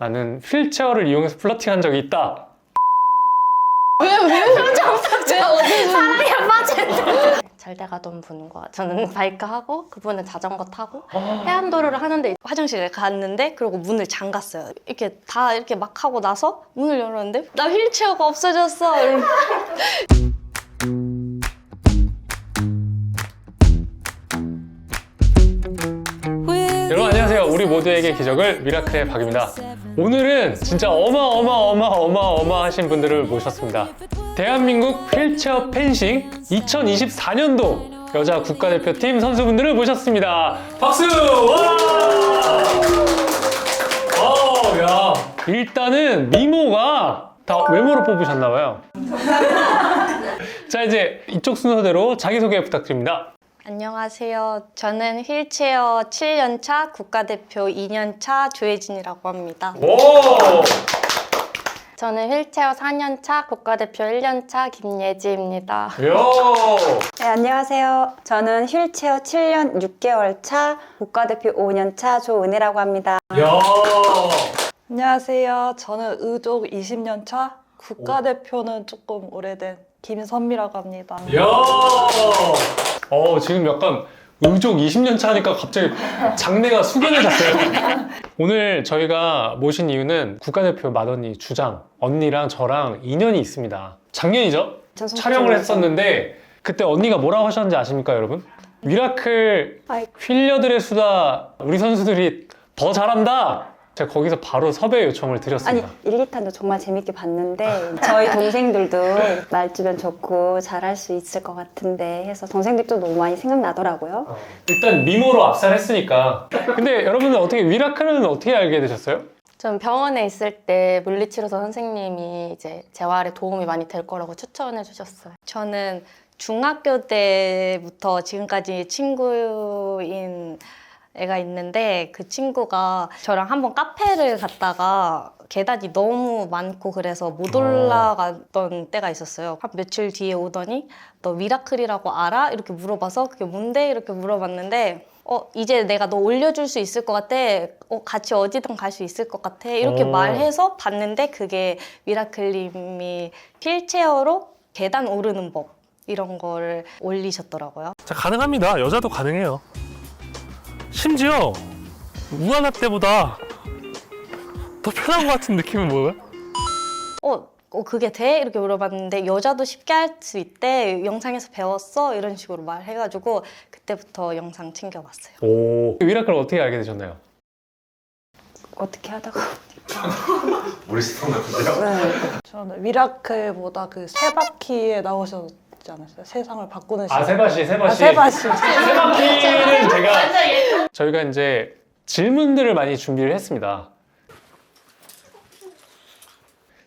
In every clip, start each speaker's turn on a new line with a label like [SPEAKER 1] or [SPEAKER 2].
[SPEAKER 1] 나는 휠체어를 이용해서 플러팅한 적이 있다.
[SPEAKER 2] 왜 표정 사랑에 빠졌는데 잘 돼가던 분과 저는 바이크 하고 그분은 자전거 타고 해안도로를 하는데 화장실에 갔는데 그리고 문을 잠갔어요. 이렇게 다 이렇게 막 하고 나서 문을 열었는데 나 휠체어가 없어졌어.
[SPEAKER 1] 여러분 안녕하세요. 우리 모두에게 기적을 미라클의 박입니다. 오늘은 진짜 어마어마하신 분들을 모셨습니다. 대한민국 휠체어 펜싱 2024년도 여자 국가대표팀 선수분들을 모셨습니다. 박수! 와! 야. 일단은 미모가 다 외모로 뽑으셨나봐요. 자, 이제 이쪽 순서대로 자기소개 부탁드립니다.
[SPEAKER 2] 안녕하세요. 저는 휠체어 7년차 국가대표 2년차 조혜진이라고 합니다.
[SPEAKER 1] 오!
[SPEAKER 2] 저는 휠체어 4년차 국가대표 1년차 김예지입니다.
[SPEAKER 1] 요!
[SPEAKER 3] 네, 안녕하세요. 저는 휠체어 7년 6개월 차 국가대표 5년 차 조은혜라고 합니다.
[SPEAKER 1] 야!
[SPEAKER 4] 안녕하세요. 저는 의족 20년 차, 국가대표는 조금 오래된 김선미라고 합니다.
[SPEAKER 1] 야! 지금 약간 의족 20년 차니까 갑자기 장래가 숙연해졌어요. 오늘 저희가 모신 이유는 국가대표 맏언니 주장 언니랑 저랑 인연이 있습니다. 작년이죠? 촬영을 했었는데 그때 언니가 뭐라고 하셨는지 아십니까, 여러분? 미라클 휠녀들의 수다 우리 선수들이 더 잘한다. 제가 거기서 바로 섭외 요청을
[SPEAKER 3] 아니,
[SPEAKER 1] 드렸습니다.
[SPEAKER 3] 1, 2탄도 정말 재밌게 봤는데 저희 동생들도 말주변 좋고 잘할 수 있을 것 같은데 해서 동생들도 너무 많이 생각나더라고요.
[SPEAKER 1] 일단 미모로 압살했으니까. 근데 여러분들 어떻게 미라클은 어떻게 알게 되셨어요?
[SPEAKER 2] 전 병원에 있을 때 물리치료사 선생님이 이제 재활에 도움이 많이 될 거라고 추천해 주셨어요. 저는 중학교 때부터 지금까지 친구인 애가 있는데 그 친구가 저랑 한번 카페를 갔다가 계단이 너무 많고 그래서 못 올라갔던 때가 있었어요. 한 며칠 뒤에 오더니 너 미라클이라고 알아? 이렇게 물어봐서 그게 뭔데? 이렇게 물어봤는데 이제 내가 너 올려줄 수 있을 것 같아. 같이 어디든 갈 수 있을 것 같아. 이렇게 말해서 봤는데 그게 미라클님이 휠체어로 계단 오르는 법 이런 거를 올리셨더라고요.
[SPEAKER 5] 자, 가능합니다. 여자도 가능해요. 심지어 우아나 때보다 더 편한 것 같은 느낌은 뭐예요?
[SPEAKER 2] 그게 돼? 이렇게 물어봤는데 여자도 쉽게 할 수 있대. 영상에서 배웠어? 이런 식으로 말해가지고 그때부터 영상 챙겨봤어요.
[SPEAKER 1] 오, 미라클 어떻게 알게 되셨나요?
[SPEAKER 3] 어떻게 하다가
[SPEAKER 6] 우리 스톤 같은데요?
[SPEAKER 3] 네.
[SPEAKER 4] 저는 미라클보다 그 세 바퀴에 나오셨지 않았어요? 세상을 바꾸는 시간.
[SPEAKER 1] 세바시.
[SPEAKER 4] 세바시.
[SPEAKER 1] 세바퀴는 저희가 이제 질문들을 많이 준비를 했습니다.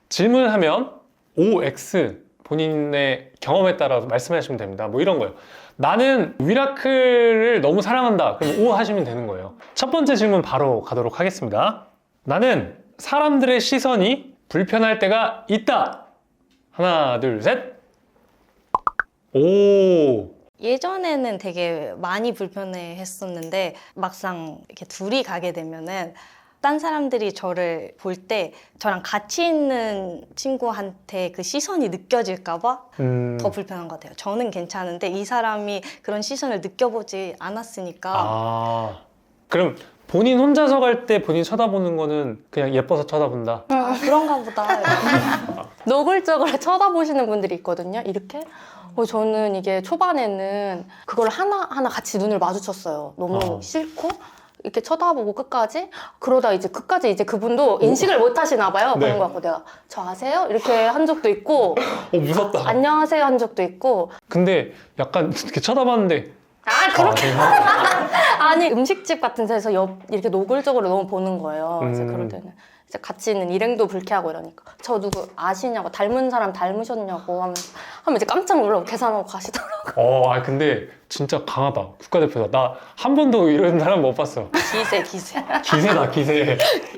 [SPEAKER 1] 질문하면 OX 본인의 경험에 따라 말씀하시면 됩니다. 뭐 이런 거요. 나는 미라클을 너무 사랑한다. 그럼 O 하시면 되는 거예요. 첫 번째 질문 바로 가도록 하겠습니다. 나는 사람들의 시선이 불편할 때가 있다. 하나, 둘, 셋. 오.
[SPEAKER 2] 예전에는 되게 많이 불편해 했었는데 막상 이렇게 둘이 가게 되면은 딴 사람들이 저를 볼 때 저랑 같이 있는 친구한테 그 시선이 느껴질까 봐 더 불편한 것 같아요. 저는 괜찮은데 이 사람이 그런 시선을 느껴보지 않았으니까.
[SPEAKER 1] 그럼 본인 혼자서 갈 때 본인 쳐다보는 거는 그냥 예뻐서 쳐다본다?
[SPEAKER 2] 그런가 보다. 노골적으로 쳐다보시는 분들이 있거든요. 이렇게. 저는 이게 초반에는 그걸 하나하나 같이 눈을 마주쳤어요. 너무 싫고 이렇게 쳐다보고 끝까지. 그러다 이제 끝까지 이제 그분도 인식을 못 하시나 봐요.
[SPEAKER 1] 네.
[SPEAKER 2] 그런 거 같고 내가 저 아세요? 이렇게 한 적도 있고
[SPEAKER 1] 무섭다.
[SPEAKER 2] 안녕하세요 한 적도 있고.
[SPEAKER 1] 근데 약간 이렇게 쳐다봤는데
[SPEAKER 2] 그렇게 아니 음식집 같은 데서 이렇게 노골적으로 너무 보는 거예요. 이제 그럴 때는 이제 같이 있는 일행도 불쾌하고 이러니까 저 누구 아시냐고 닮은 사람 닮으셨냐고 하면 이제 깜짝 놀라고 계산하고 가시더라고요.
[SPEAKER 1] 근데 진짜 강하다. 국가대표다. 나 한 번도 이런 사람 못 봤어.
[SPEAKER 2] 기세.
[SPEAKER 1] 기세다, 기세.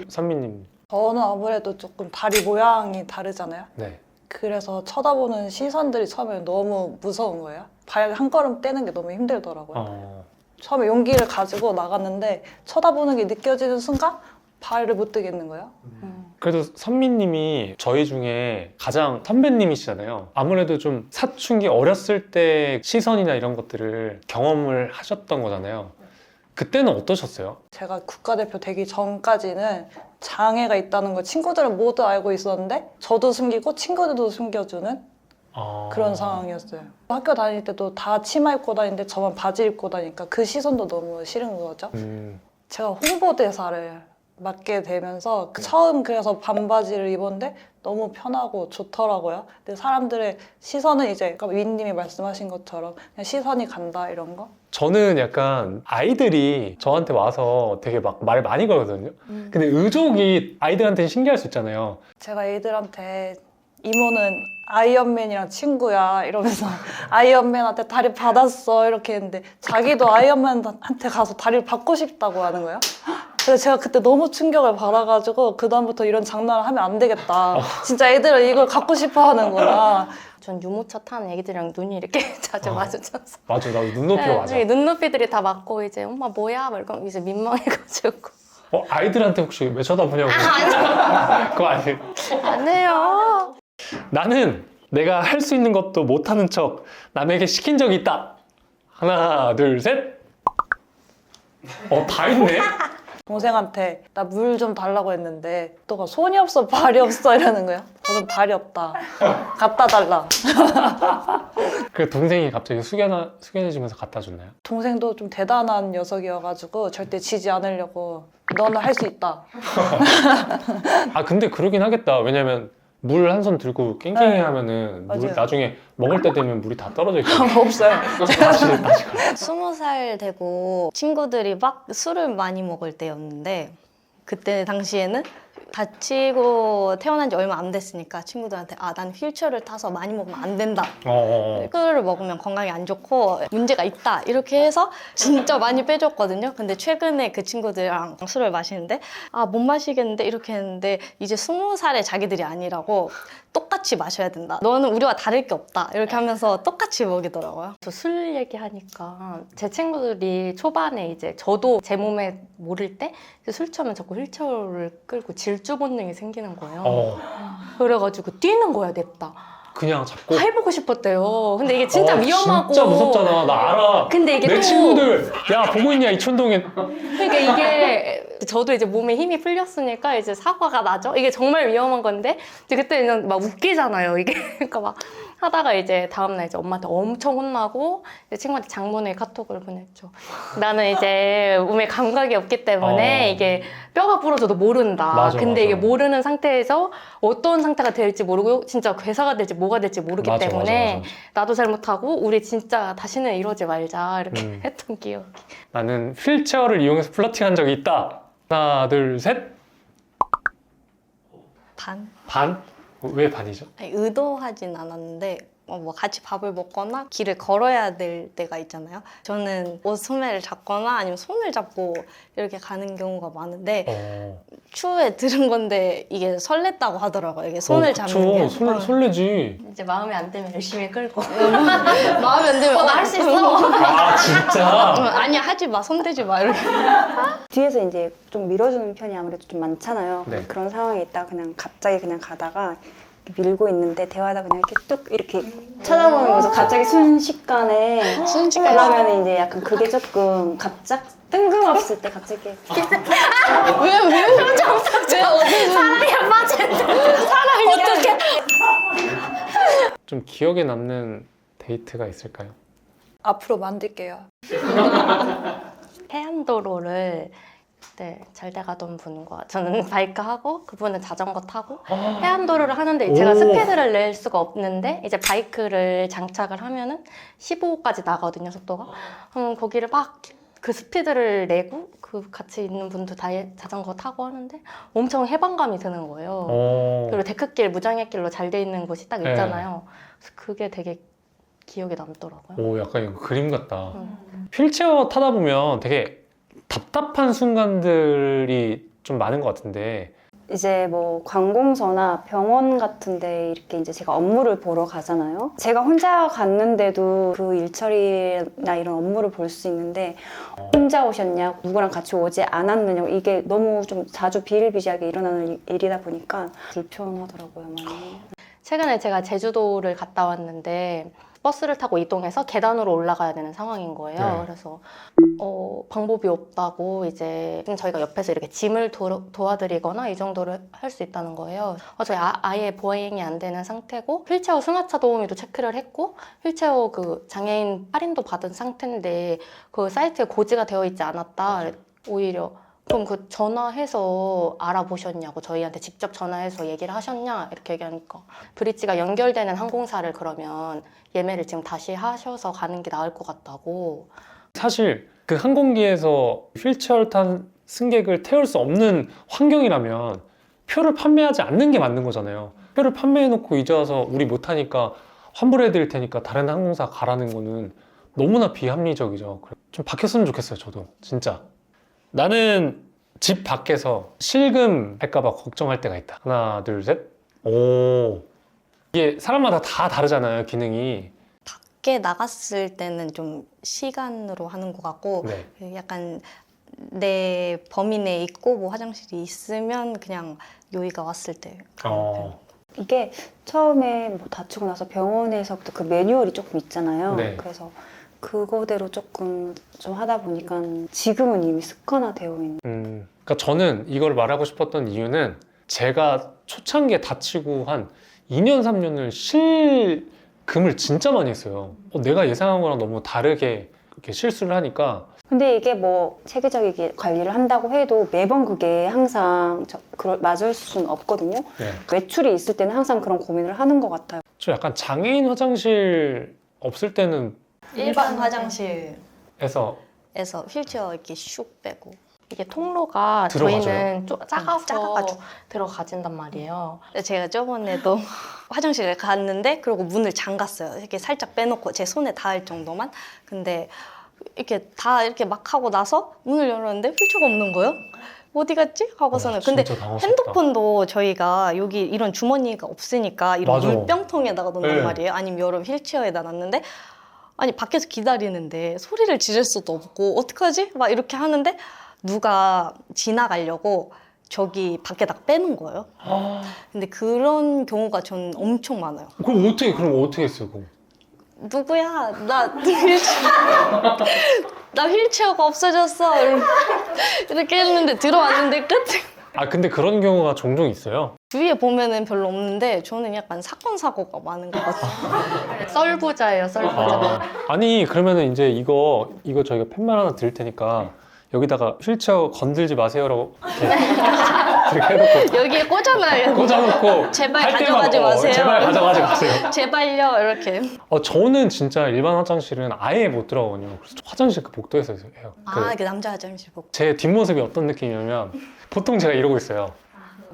[SPEAKER 1] 선미님.
[SPEAKER 4] 저는 아무래도 조금 다리 모양이 다르잖아요.
[SPEAKER 1] 네.
[SPEAKER 4] 그래서 쳐다보는 시선들이 처음에 너무 무서운 거예요. 발 한 걸음 떼는 게 너무 힘들더라고요. 처음에 용기를 가지고 나갔는데 쳐다보는 게 느껴지는 순간 발을 못 뜨겠는 거예요?
[SPEAKER 1] 그래도 선미님이 저희 중에 가장 선배님이시잖아요. 아무래도 좀 사춘기 어렸을 때 시선이나 이런 것들을 경험을 하셨던 거잖아요. 그때는 어떠셨어요?
[SPEAKER 4] 제가 국가대표 되기 전까지는 장애가 있다는 걸 친구들은 모두 알고 있었는데 저도 숨기고 친구들도 숨겨주는 그런 상황이었어요. 학교 다닐 때도 다 치마 입고 다니는데 저만 바지 입고 다니니까 그 시선도 너무 싫은 거죠. 제가 홍보대사를 맡게 되면서 처음 그래서 반바지를 입었는데 너무 편하고 좋더라고요. 근데 사람들의 시선은 이제 아까 윈님이 말씀하신 것처럼 그냥 시선이 간다 이런 거?
[SPEAKER 1] 저는 약간 아이들이 저한테 와서 되게 막 말 많이 걸거든요. 근데 의족이 아이들한테는 신기할 수 있잖아요.
[SPEAKER 4] 제가 애들한테 이모는 아이언맨이랑 친구야 이러면서 아이언맨한테 다리 받았어 이렇게 했는데 자기도 아이언맨한테 가서 다리를 받고 싶다고 하는 거예요. 그래서 제가 그때 너무 충격을 받아가지고 그다음부터 이런 장난을 하면 안 되겠다. 진짜 애들은 이걸 갖고 싶어 하는구나.
[SPEAKER 2] 전 유모차 타는 애기들이랑 눈이 이렇게 자주 마주쳤어.
[SPEAKER 1] 맞아, 나도 눈높이가 맞아.
[SPEAKER 2] 네, 눈높이들이 다 맞고 이제 엄마 뭐야? 막 이러면 이제 민망해가지고.
[SPEAKER 1] 아이들한테 혹시 왜 쳐다보냐고. 그거 아니에요.
[SPEAKER 2] 안 해요.
[SPEAKER 1] 나는 내가 할 수 있는 것도 못하는 척 남에게 시킨 적이 있다. 하나, 둘, 셋. 다 했네?
[SPEAKER 4] 동생한테 나 물 좀 달라고 했는데 너가 손이 없어 발이 없어 이러는 거야. 저는 발이 없다. 갖다 달라.
[SPEAKER 1] 그 동생이 갑자기 숙연해지면서 갖다 줬나요?
[SPEAKER 4] 동생도 좀 대단한 녀석이어가지고 절대 지지 않으려고 너는 할 수 있다.
[SPEAKER 1] 근데 그러긴 하겠다. 왜냐면 물 한 손 들고 깽깽이
[SPEAKER 4] 네.
[SPEAKER 1] 하면은 물
[SPEAKER 4] 맞아요.
[SPEAKER 1] 나중에 먹을 때 되면 물이 다 떨어져 있거든요.
[SPEAKER 4] 없어요.
[SPEAKER 1] 다시 걸려.
[SPEAKER 2] 20살 되고 친구들이 막 술을 많이 먹을 때였는데 그때 당시에는 다치고 태어난 지 얼마 안 됐으니까 친구들한테 난 휠체어를 타서 많이 먹으면 안 된다. 술을 먹으면 건강에 안 좋고 문제가 있다. 이렇게 해서 진짜 많이 빼줬거든요. 근데 최근에 그 친구들이랑 술을 마시는데 못 마시겠는데 이렇게 했는데 이제 20살의 자기들이 아니라고 똑같이 마셔야 된다. 너는 우리와 다를 게 없다. 이렇게 하면서 똑같이 먹이더라고요. 저 술 얘기하니까 제 친구들이 초반에 이제 저도 제 몸에 모를 때 술 취하면 자꾸 휠체어를 끌고 질주 본능이 생기는 거예요. 그래가지고 뛰는 거야 냅다.
[SPEAKER 1] 그냥 잡고.
[SPEAKER 2] 해보고 싶었대요. 근데 이게 진짜 위험하고.
[SPEAKER 1] 진짜 무섭잖아. 나 알아.
[SPEAKER 2] 근데 이게
[SPEAKER 1] 내
[SPEAKER 2] 또
[SPEAKER 1] 친구들 야 보고 있냐 이촌동에.
[SPEAKER 2] 그러니까 이게 저도 이제 몸에 힘이 풀렸으니까 이제 사과가 나죠. 이게 정말 위험한 건데 이제 그때는 막 웃기잖아요. 이게 그러니까 막 하다가 이제 다음날 이제 엄마한테 엄청 혼나고 이제 친구한테 장문의 카톡을 보냈죠. 나는 이제 몸에 감각이 없기 때문에 이게 뼈가 부러져도 모른다.
[SPEAKER 1] 맞아,
[SPEAKER 2] 근데
[SPEAKER 1] 맞아.
[SPEAKER 2] 이게 모르는 상태에서 어떤 상태가 될지 모르고 진짜 괴사가 될지 뭐가 될지 모르기
[SPEAKER 1] 맞아,
[SPEAKER 2] 때문에
[SPEAKER 1] 맞아.
[SPEAKER 2] 나도 잘못하고 우리 진짜 다시는 이러지 말자 이렇게 했던 기억이.
[SPEAKER 1] 나는 휠체어를 이용해서 플러팅한 적이 있다. 하나, 둘, 셋.
[SPEAKER 2] 반?
[SPEAKER 1] 반? 왜 반이죠?
[SPEAKER 2] 아니, 의도하진 않았는데 뭐 같이 밥을 먹거나 길을 걸어야 될 때가 있잖아요. 저는 옷 소매를 잡거나 아니면 손을 잡고 이렇게 가는 경우가 많은데 추후에 들은 건데 이게 설렜다고 하더라고요. 이게 손을 잡는 게.
[SPEAKER 1] 설레지.
[SPEAKER 2] 이제 마음에 안 들면 열심히 끌고 마음에 안 들면 나 할 수 있어.
[SPEAKER 1] 진짜?
[SPEAKER 2] 아니야 하지 마, 손대지 마 이렇게.
[SPEAKER 3] 뒤에서 이제 좀 밀어주는 편이 아무래도 좀 많잖아요.
[SPEAKER 1] 네.
[SPEAKER 3] 그런 상황에 있다가 그냥 갑자기 그냥 가다가 이렇게 밀고 있는데 대화하다 그냥 이렇게 뚝 이렇게 쳐다보는 거죠. 갑자기 순식간에. 그러면 이제 약간 그게 조금 뜬금없을 때 갑자기
[SPEAKER 2] 왜 표정 사랑에 빠졌는데 사랑이 어떻게?
[SPEAKER 1] 좀 기억에 남는 데이트가 있을까요?
[SPEAKER 4] 앞으로 만들게요.
[SPEAKER 2] 해안도로를 그때 잘 돼가던 분과 저는 바이크 하고 그분은 자전거 타고 해안도로를 하는데 제가 스피드를 낼 수가 없는데 이제 바이크를 장착을 하면은 15까지 나가거든요, 속도가. 거기를 막 그 스피드를 내고 그 같이 있는 분도 다 자전거 타고 하는데 엄청 해방감이 드는 거예요. 그리고 데크길, 무장애길로 잘 돼 있는 곳이 딱 있잖아요. 그래서 그게 되게 기억에 남더라고요.
[SPEAKER 1] 약간 이거 그림 같다. 휠체어 타다 보면 되게 답답한 순간들이 좀 많은 것 같은데
[SPEAKER 3] 이제 뭐 관공서나 병원 같은데 이렇게 이제 제가 업무를 보러 가잖아요. 제가 혼자 갔는데도 그 일처리나 이런 업무를 볼 수 있는데 혼자 오셨냐, 누구랑 같이 오지 않았느냐, 이게 너무 좀 자주 비일비재하게 일어나는 일이다 보니까 불편하더라고요, 많이.
[SPEAKER 2] 최근에 제가 제주도를 갔다 왔는데 버스를 타고 이동해서 계단으로 올라가야 되는 상황인 거예요.
[SPEAKER 1] 네.
[SPEAKER 2] 그래서 방법이 없다고 이제 저희가 옆에서 이렇게 짐을 도와드리거나 이 정도를 할 수 있다는 거예요. 저희 아예 보행이 안 되는 상태고 휠체어 승하차 도우미도 체크를 했고 휠체어 그 장애인 할인도 받은 상태인데 그 사이트에 고지가 되어 있지 않았다. 오히려 그럼 그 전화해서 알아보셨냐고 저희한테 직접 전화해서 얘기를 하셨냐 이렇게 얘기하니까 브릿지가 연결되는 항공사를 그러면 예매를 지금 다시 하셔서 가는 게 나을 것 같다고.
[SPEAKER 1] 사실 그 항공기에서 휠체어를 탄 승객을 태울 수 없는 환경이라면 표를 판매하지 않는 게 맞는 거잖아요. 표를 판매해놓고 이제 와서 우리 못하니까 환불해드릴 테니까 다른 항공사 가라는 거는 너무나 비합리적이죠. 좀 바뀌었으면 좋겠어요, 저도. 진짜. 나는 집 밖에서 실금 할까봐 걱정할 때가 있다. 하나, 둘, 셋. 오. 이게 사람마다 다 다르잖아요, 기능이.
[SPEAKER 2] 밖에 나갔을 때는 좀 시간으로 하는 것 같고
[SPEAKER 1] 네.
[SPEAKER 2] 약간 내 범위 내에 있고 뭐 화장실이 있으면 그냥 요의가 왔을 때
[SPEAKER 3] 이게 처음에 뭐 다치고 나서 병원에서부터 그 매뉴얼이 조금 있잖아요.
[SPEAKER 1] 네.
[SPEAKER 3] 그래서 그거대로 조금 좀 하다 보니까 지금은 이미 습관화되어 있는.
[SPEAKER 1] 그러니까 저는 이걸 말하고 싶었던 이유는 제가 초창기에 다치고 한 2년, 3년을 실금을 진짜 많이 했어요. 내가 예상한 거랑 너무 다르게 이렇게 실수를 하니까.
[SPEAKER 3] 근데 이게 뭐 체계적이게 관리를 한다고 해도 매번 그게 항상 맞을 수는 없거든요.
[SPEAKER 1] 네.
[SPEAKER 3] 외출이 있을 때는 항상 그런 고민을 하는 것 같아요.
[SPEAKER 1] 저 약간 장애인 화장실 없을 때는
[SPEAKER 2] 일반 화장실에서
[SPEAKER 1] 에서
[SPEAKER 2] 휠체어 이렇게 슉 빼고 이게 통로가
[SPEAKER 1] 들어가져요?
[SPEAKER 2] 저희는 작아가지고 들어가진단 말이에요. 제가 저번에도 화장실에 갔는데 그리고 문을 잠갔어요. 이렇게 살짝 빼놓고 제 손에 닿을 정도만. 근데 이렇게 막 하고 나서 문을 열었는데 휠체어가 없는 거예요. 어디 갔지? 하고서는 근데
[SPEAKER 1] 진짜 당황스럽다.
[SPEAKER 2] 핸드폰도 저희가 여기 이런 주머니가 없으니까 이런
[SPEAKER 1] 맞아.
[SPEAKER 2] 물병통에다가 놓는단
[SPEAKER 1] 네.
[SPEAKER 2] 말이에요. 아니면 여름 휠체어에다 놨는데 아니 밖에서 기다리는데 소리를 지를 수도 없고 어떡하지? 막 이렇게 하는데 누가 지나가려고 저기 밖에다 빼는 거예요. 근데 그런 경우가 전 엄청 많아요.
[SPEAKER 1] 그럼 어떻게 했어요, 그거?
[SPEAKER 2] 누구야? 나 휠체어가 없어졌어. 이렇게 했는데 들어왔는데 끝.
[SPEAKER 1] 근데 그런 경우가 종종 있어요.
[SPEAKER 2] 주위에 보면은 별로 없는데 저는 약간 사건 사고가 많은 것 같아요. 썰부자예요, 썰부자.
[SPEAKER 1] 아니 그러면은 이제 이거 저희가 팻말 하나 드릴 테니까 여기다가 휠체어 건들지 마세요라고 이렇게 해놓고
[SPEAKER 2] 여기에 꽂아놔요.
[SPEAKER 1] 제발
[SPEAKER 2] 제발 가져가지 마세요.
[SPEAKER 1] 제발 가져가지 마세요.
[SPEAKER 2] 제발요, 이렇게.
[SPEAKER 1] 저는 진짜 일반 화장실은 아예 못 들어가거든요. 그래서 화장실 그 복도에서 해요.
[SPEAKER 2] 그 남자 화장실 보고.
[SPEAKER 1] 제 뒷모습이 어떤 느낌이냐면 보통 제가 이러고 있어요.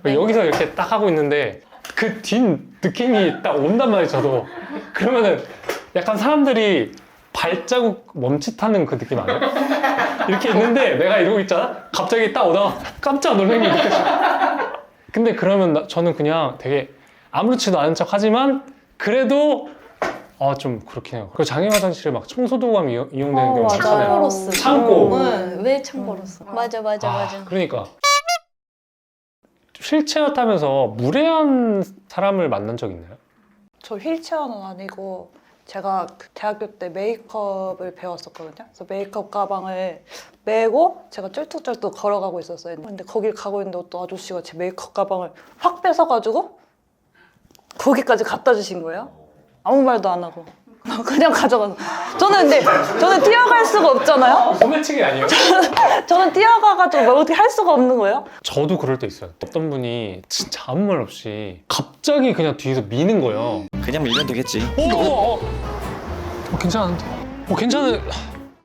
[SPEAKER 1] 여기서 이렇게 딱 하고 있는데 그 뒷 느낌이 딱 온단 말이에요, 저도. 그러면은 약간 사람들이 발자국 멈칫하는 그 느낌 아니에요? 이렇게 있는데 내가 이러고 있잖아? 갑자기 딱 오다가 깜짝 놀란 게 느껴져. 근데 그러면 저는 그냥 되게 아무렇지도 않은 척 하지만 그래도 좀 그렇긴 해요. 그 장애 화장실에 막 청소도감 이용되는 경우
[SPEAKER 3] 맞아요.
[SPEAKER 1] 많잖아요.
[SPEAKER 2] 창고로스.
[SPEAKER 1] 창고.
[SPEAKER 2] 왜 창고로스? 맞아.
[SPEAKER 1] 그러니까 휠체어 타면서 무례한 사람을 만난 적 있나요?
[SPEAKER 4] 저 휠체어는 아니고 제가 그 대학교 때 메이크업을 배웠었거든요. 그래서 메이크업 가방을 메고 제가 쩔뚝쩔뚝 걸어가고 있었어요. 근데 거길 가고 있는데 어떤 아저씨가 제 메이크업 가방을 확 뺏어가지고 거기까지 갖다 주신 거예요. 아무 말도 안 하고 그냥 가져가서. 저는 뛰어갈 수가 없잖아요.
[SPEAKER 1] 소매치기 아니에요?
[SPEAKER 4] 저는 뛰어가가지고 뭐 어떻게 할 수가 없는 거예요.
[SPEAKER 1] 저도 그럴 때 있어요. 어떤 분이 진짜 아무 말 없이 갑자기 그냥 뒤에서 미는 거예요.
[SPEAKER 7] 그냥 밀면 되겠지.
[SPEAKER 1] 괜찮은데? 괜찮은.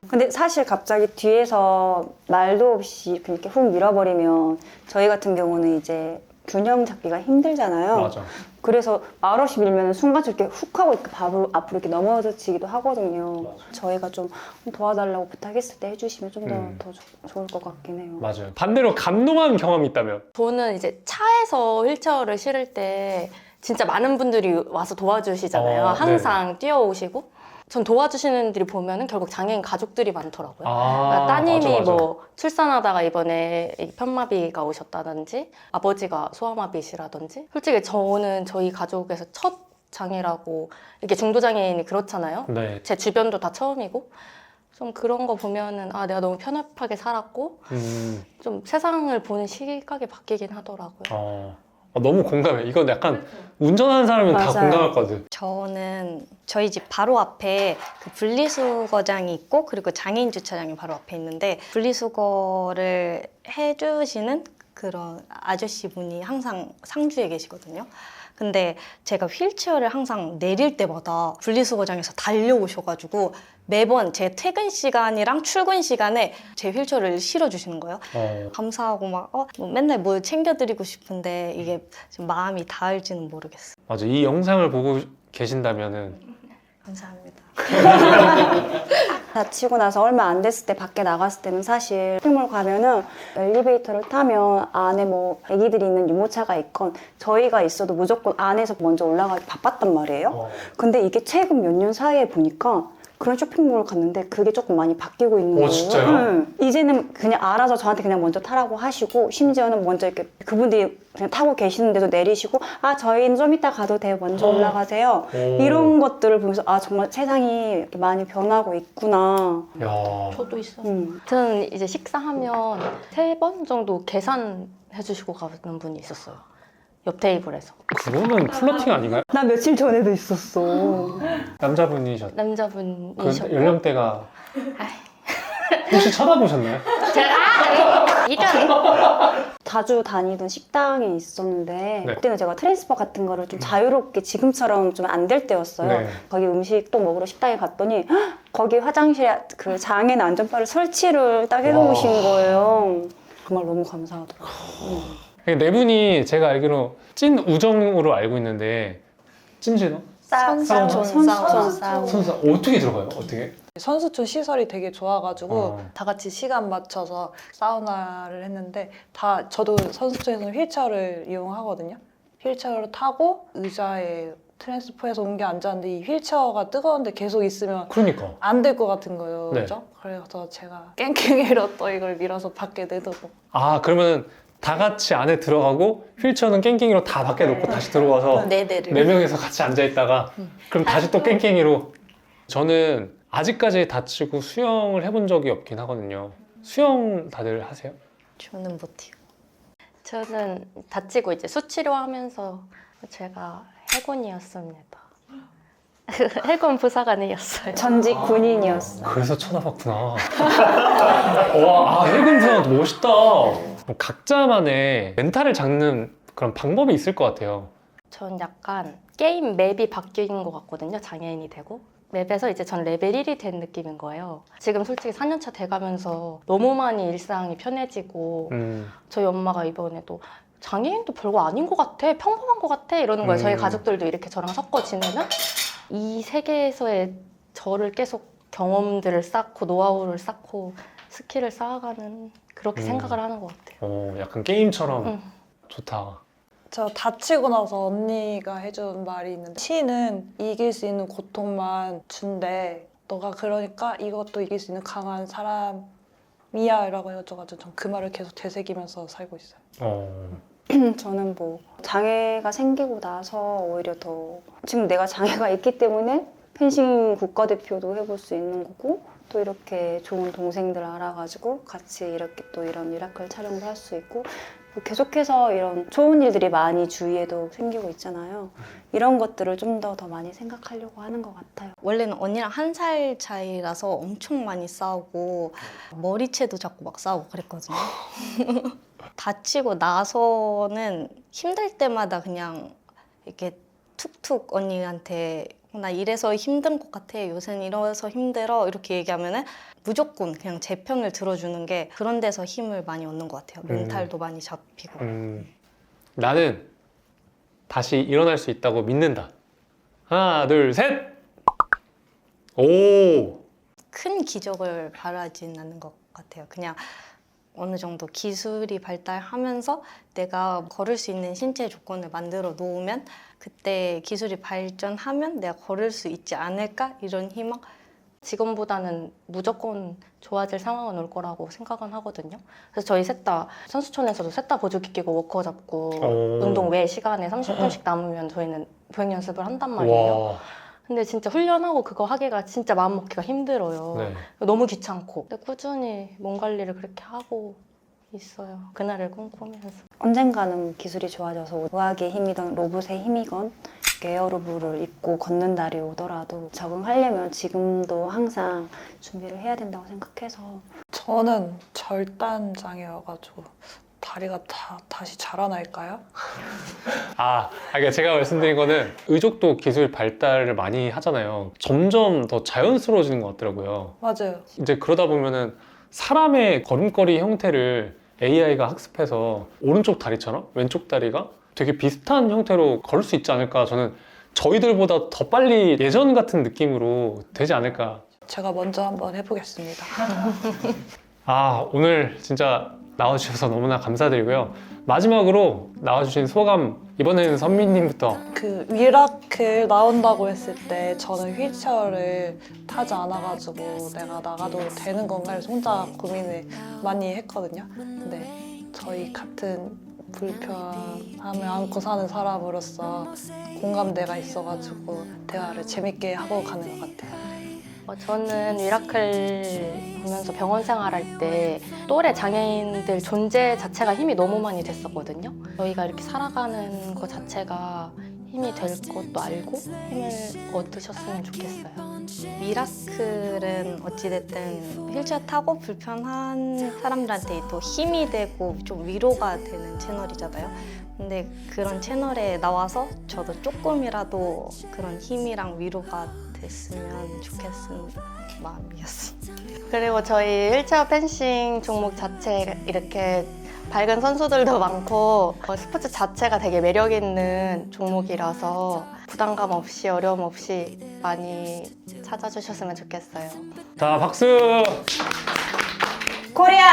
[SPEAKER 3] 근데 사실 갑자기 뒤에서 말도 없이 이렇게 훅 밀어버리면 저희 같은 경우는 이제 균형 잡기가 힘들잖아요.
[SPEAKER 1] 맞아.
[SPEAKER 3] 그래서 말없이 밀면 순간적으로 이렇게 훅 하고 이렇게 앞으로 이렇게 넘어지기도 하거든요.
[SPEAKER 1] 맞아.
[SPEAKER 3] 저희가 좀 도와달라고 부탁했을 때 해주시면 좀
[SPEAKER 1] 음.
[SPEAKER 3] 더 좋을 것 같긴 해요.
[SPEAKER 1] 맞아요. 반대로 감동한 경험이 있다면?
[SPEAKER 2] 저는 이제 차에서 휠체어를 실을 때 진짜 많은 분들이 와서 도와주시잖아요. 항상 뛰어오시고. 전 도와주시는 분들이 보면은 결국 장애인 가족들이 많더라고요. 그러니까 따님이
[SPEAKER 1] 맞아.
[SPEAKER 2] 뭐 출산하다가 이번에 이 편마비가 오셨다든지 아버지가 소아마비시라든지 솔직히 저는 저희 가족에서 첫 장애라고 이렇게 중도장애인이 그렇잖아요.
[SPEAKER 1] 네.
[SPEAKER 2] 제 주변도 다 처음이고 좀 그런 거 보면은 아 내가 너무 편협하게 살았고 좀 세상을 보는 시각이 바뀌긴 하더라고요.
[SPEAKER 1] 너무 공감해. 이건 약간 운전하는 사람은 다
[SPEAKER 3] 맞아요.
[SPEAKER 1] 공감했거든.
[SPEAKER 2] 저는 저희 집 바로 앞에 그 분리수거장이 있고 그리고 장애인 주차장이 바로 앞에 있는데 분리수거를 해주시는 그런 아저씨 분이 항상 상주에 계시거든요. 근데 제가 휠체어를 항상 내릴 때마다 분리수거장에서 달려오셔가지고 매번 제 퇴근 시간이랑 출근 시간에 제 휠체어를 실어주시는 거예요. 감사하고 막 뭐 맨날 뭐 챙겨드리고 싶은데 이게 좀 마음이 닿을지는 모르겠어요.
[SPEAKER 1] 맞아. 이 영상을 보고 계신다면은
[SPEAKER 2] 감사합니다.
[SPEAKER 3] 다치고 나서 얼마 안 됐을 때 밖에 나갔을 때는 사실 쇼핑몰 가면은 엘리베이터를 타면 안에 뭐 애기들이 있는 유모차가 있건 저희가 있어도 무조건 안에서 먼저 올라가기 바빴단 말이에요. 근데 이게 최근 몇 년 사이에 보니까 그런 쇼핑몰을 갔는데 그게 조금 많이 바뀌고 있는 거예요.
[SPEAKER 1] 진짜요?
[SPEAKER 3] 이제는 그냥 알아서 저한테 그냥 먼저 타라고 하시고 심지어는 먼저 이렇게 그분들이 그냥 타고 계시는데도 내리시고 아 저희는 좀 이따 가도 돼요. 먼저 올라가세요. 이런 것들을 보면서 아 정말 세상이 이렇게 많이 변하고 있구나.
[SPEAKER 1] 야.
[SPEAKER 2] 저도 있어요. 저는 이제 식사하면 3번 정도 계산해 주시고 가는 분이 있었어요. 옆 테이블에서.
[SPEAKER 1] 그거는 플러팅 아닌가요?
[SPEAKER 3] 나 며칠 전에도 있었어.
[SPEAKER 1] 남자분이셨. 그
[SPEAKER 2] 남자분이셨고
[SPEAKER 1] 연령대가 혹시 쳐다보셨나요?
[SPEAKER 2] 이런
[SPEAKER 3] 자주 다니던 식당에 있었는데
[SPEAKER 1] 네.
[SPEAKER 3] 그때는 제가 트랜스퍼 같은 거를 좀 자유롭게 지금처럼 좀 안 될 때였어요.
[SPEAKER 1] 네.
[SPEAKER 3] 거기 음식 또 먹으러 식당에 갔더니 헉! 거기 화장실에 그 장애인 안전바를 설치를 딱 해놓으신 거예요. 정말 너무 감사하더라고요.
[SPEAKER 1] 네 분이 제가 알기로 찐 우정으로 알고 있는데 찐진호?
[SPEAKER 3] 선수촌.
[SPEAKER 1] 선수 어떻게 들어가요? 어떻게?
[SPEAKER 4] 선수촌 시설이 되게 좋아가지고 다 같이 시간 맞춰서 사우나를 했는데 저도 선수촌에서는 휠체어를 이용하거든요. 휠체어를 타고 의자에 트랜스포해서 옮겨 앉았는데 이 휠체어가 뜨거운데 계속 있으면
[SPEAKER 1] 그러니까.
[SPEAKER 4] 안 될 것 같은 거예요.
[SPEAKER 1] 네.
[SPEAKER 4] 그죠? 그래서 제가 깽깽이로 또 이걸 밀어서 밖에 내두고
[SPEAKER 1] 그러면 다 같이 안에 들어가고 휠체어는 깽깽이로 다 밖에 놓고 다시 들어와서
[SPEAKER 2] 네 대를.
[SPEAKER 1] 4명이서 같이 앉아있다가 그럼 다시 또 깽깽이로. 저는 아직까지 다치고 수영을 해본 적이 없긴 하거든요. 수영 다들 하세요?
[SPEAKER 2] 저는 못해요. 저는 다치고 이제 수치료하면서 제가 해군이었습니다. 해군 부사관이었어요.
[SPEAKER 3] 전직 군인이었어.
[SPEAKER 1] 그래서 쳐다봤구나. 와, 해군 생활 멋있다. 각자만의 멘탈을 잡는 그런 방법이 있을 것 같아요.
[SPEAKER 2] 전 약간 게임 맵이 바뀐 것 같거든요. 장애인이 되고. 맵에서 이제 전 레벨 1이 된 느낌인 거예요. 지금 솔직히 4년차 돼가면서 너무 많이 일상이 편해지고 저희 엄마가 이번에도 장애인도 별거 아닌 것 같아. 평범한 것 같아. 이러는 거예요. 저희 가족들도 이렇게 저랑 섞어 지내면 이 세계에서의 저를 계속 경험들을 쌓고 노하우를 쌓고 스킬을 쌓아가는 그렇게 생각을 하는 것 같아요.
[SPEAKER 1] 약간 게임처럼 좋다.
[SPEAKER 4] 저 다치고 나서 언니가 해준 말이 있는데 치는 이길 수 있는 고통만 준대. 너가 그러니까 이것도 이길 수 있는 강한 사람이야 라고 해가지고 전 그 말을 계속 되새기면서 살고 있어요.
[SPEAKER 3] 저는 뭐 장애가 생기고 나서 오히려 더 지금 내가 장애가 있기 때문에 펜싱 국가대표도 해볼 수 있는 거고 또 이렇게 좋은 동생들 알아가지고 같이 이렇게 또 이런 미라클 촬영도 할 수 있고 뭐 계속해서 이런 좋은 일들이 많이 주위에도 생기고 있잖아요. 이런 것들을 좀 더 많이 생각하려고 하는 것 같아요.
[SPEAKER 2] 원래는 언니랑 1살 차이라서 엄청 많이 싸우고 머리채도 잡고 막 싸우고 그랬거든요. 다치고 나서는 힘들 때마다 그냥 이렇게 툭툭 언니한테 나 이래서 힘든 것 같아. 요새는 이래서 힘들어. 이렇게 얘기하면은 무조건 그냥 제 편을 들어주는 게 그런 데서 힘을 많이 얻는 것 같아요. 멘탈도 많이 잡히고.
[SPEAKER 1] 나는 다시 일어날 수 있다고 믿는다. 하나, 둘, 셋! 오!
[SPEAKER 2] 큰 기적을 바라진 않는 것 같아요. 그냥 어느 정도 기술이 발달하면서 내가 걸을 수 있는 신체 조건을 만들어 놓으면 그때 기술이 발전하면 내가 걸을 수 있지 않을까? 이런 희망? 지금보다는 무조건 좋아질 상황은 올 거라고 생각은 하거든요. 그래서 저희 셋 다 선수촌에서도 셋 다 보조기 끼고 워커 잡고
[SPEAKER 1] 오.
[SPEAKER 2] 운동 외 시간에 30분씩 남으면 저희는 보행 연습을 한단 말이에요.
[SPEAKER 1] 와.
[SPEAKER 2] 근데 진짜 훈련하고 그거 하기가 진짜 마음 먹기가 힘들어요.
[SPEAKER 1] 네.
[SPEAKER 2] 너무 귀찮고. 근데 꾸준히 몸 관리를 그렇게 하고 있어요. 그날을 꿈꾸면서.
[SPEAKER 3] 언젠가는 기술이 좋아져서 의학의 힘이건 로봇의 힘이건 에어로브를 입고 걷는 날이 오더라도 적응하려면 지금도 항상 준비를 해야 된다고 생각해서
[SPEAKER 4] 저는 절단 장애여가지고 다리가 다시 자라날까요?
[SPEAKER 1] 그러니까 제가 말씀드린 거는 의족도 기술 발달을 많이 하잖아요. 점점 더 자연스러워지는 것 같더라고요.
[SPEAKER 4] 맞아요.
[SPEAKER 1] 이제 그러다 보면은 사람의 걸음걸이 형태를 AI가 학습해서 오른쪽 다리처럼 왼쪽 다리가 되게 비슷한 형태로 걸을 수 있지 않을까. 저는 저희들보다 더 빨리 예전 같은 느낌으로 되지 않을까.
[SPEAKER 4] 제가 먼저 한번 해보겠습니다.
[SPEAKER 1] 오늘 진짜 나와주셔서 너무나 감사드리고요. 마지막으로 나와주신 소감, 이번에는 선미님부터.
[SPEAKER 4] 그 위라클 나온다고 했을 때 저는 휠체어를 타지 않아가지고 내가 나가도 되는 건가 해서 혼자 고민을 많이 했거든요. 근데 저희 같은 불편함을 안고 사는 사람으로서 공감대가 있어가지고 대화를 재밌게 하고 가는 것 같아요.
[SPEAKER 2] 저는 미라클 보면서 병원 생활할 때 또래 장애인들 존재 자체가 힘이 너무 많이 됐었거든요. 저희가 이렇게 살아가는 것 자체가 힘이 될 것도 알고 힘을 얻으셨으면 좋겠어요. 미라클은 어찌됐든 휠체어 타고 불편한 사람들한테 또 힘이 되고 좀 위로가 되는 채널이잖아요. 근데 그런 채널에 나와서 저도 조금이라도 그런 힘이랑 위로가 됐으면 좋겠는 마음이었습니다. 그리고 저희 휠체어 펜싱 종목 자체 이렇게 밝은 선수들도 많고 스포츠 자체가 되게 매력 있는 종목이라서 부담감 없이 어려움 없이 많이 찾아주셨으면 좋겠어요.
[SPEAKER 1] 자, 박수!
[SPEAKER 3] 코리아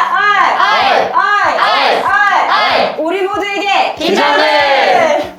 [SPEAKER 3] 아이 우리 모두에게
[SPEAKER 1] 미라클!